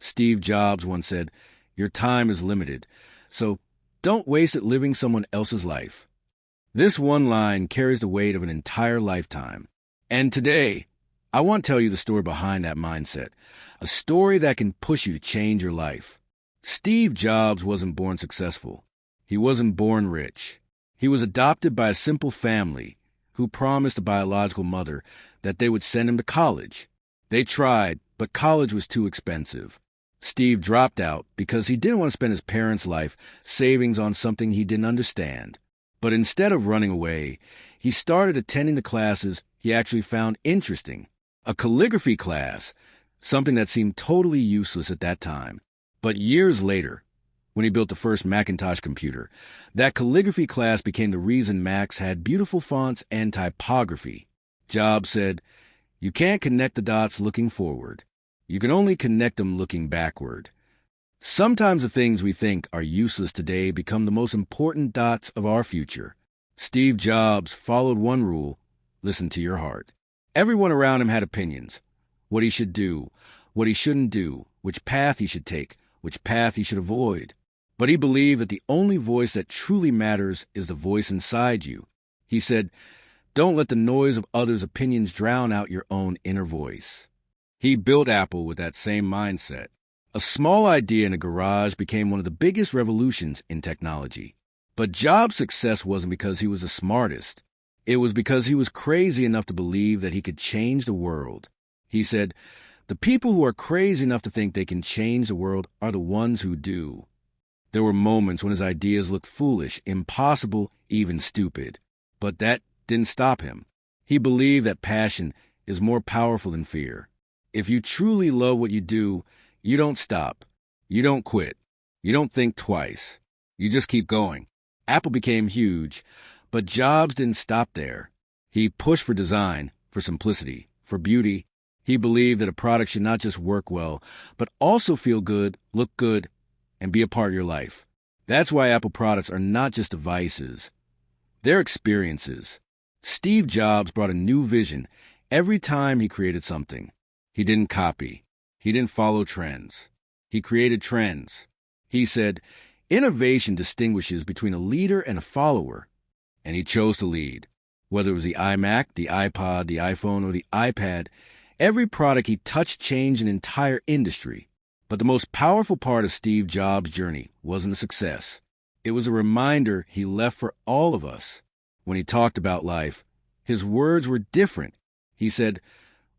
Steve Jobs once said, "Your time is limited, so don't waste it living someone else's life." This one line carries the weight of an entire lifetime. And today, I want to tell you the story behind that mindset, a story that can push you to change your life. Steve Jobs wasn't born successful. He wasn't born rich. He was adopted by a simple family who promised a biological mother that they would send him to college. They tried, but college was too expensive. Steve dropped out because he didn't want to spend his parents' life savings on something he didn't understand. But instead of running away, he started attending the classes he actually found interesting. A calligraphy class, something that seemed totally useless at that time. But years later, when he built the first Macintosh computer, that calligraphy class became the reason Macs had beautiful fonts and typography. Jobs said, "You can't connect the dots looking forward. You can only connect them looking backward." Sometimes the things we think are useless today become the most important dots of our future. Steve Jobs followed one rule: listen to your heart. Everyone around him had opinions. What he should do, what he shouldn't do, which path he should take, which path he should avoid. But he believed that the only voice that truly matters is the voice inside you. He said, "Don't let the noise of others' opinions drown out your own inner voice." He built Apple with that same mindset. A small idea in a garage became one of the biggest revolutions in technology. But Jobs' success wasn't because he was the smartest. It was because he was crazy enough to believe that he could change the world. He said, "The people who are crazy enough to think they can change the world are the ones who do." There were moments when his ideas looked foolish, impossible, even stupid. But that didn't stop him. He believed that passion is more powerful than fear. If you truly love what you do, you don't stop. You don't quit. You don't think twice. You just keep going. Apple became huge, but Jobs didn't stop there. He pushed for design, for simplicity, for beauty. He believed that a product should not just work well, but also feel good, look good, and be a part of your life. That's why Apple products are not just devices. They're experiences. Steve Jobs brought a new vision every time he created something. He didn't copy. He didn't follow trends. He created trends. He said, "Innovation distinguishes between a leader and a follower." And he chose to lead. Whether it was the iMac, the iPod, the iPhone, or the iPad, every product he touched changed an entire industry. But the most powerful part of Steve Jobs' journey wasn't a success. It was a reminder he left for all of us. When he talked about life, his words were different. He said,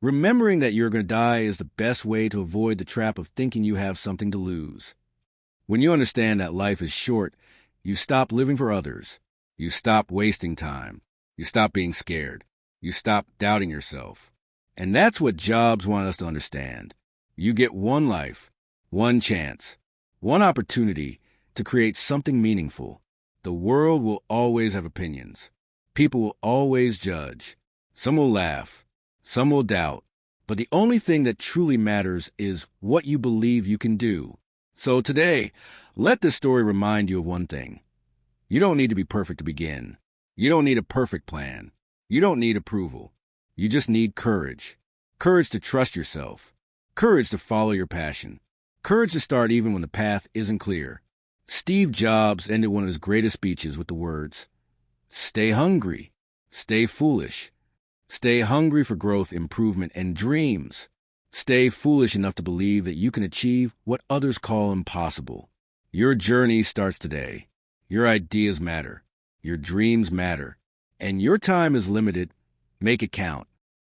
"Remembering that you're going to die is the best way to avoid the trap of thinking you have something to lose." When you understand that life is short, you stop living for others. You stop wasting time. You stop being scared. You stop doubting yourself. And that's what Jobs wanted us to understand. You get one life, one chance, one opportunity to create something meaningful. The world will always have opinions. People will always judge. Some will laugh. Some will doubt. But the only thing that truly matters is what you believe you can do. So today, let this story remind you of one thing. You don't need to be perfect to begin. You don't need a perfect plan. You don't need approval. You just need courage. Courage to trust yourself. Courage to follow your passion. Courage to start even when the path isn't clear. Steve Jobs ended one of his greatest speeches with the words, "Stay hungry. Stay foolish. Stay hungry for growth, improvement, and dreams. Stay foolish enough to believe that you can achieve what others call impossible." Your journey starts today. Your ideas matter. Your dreams matter. And your time is limited. Make it count.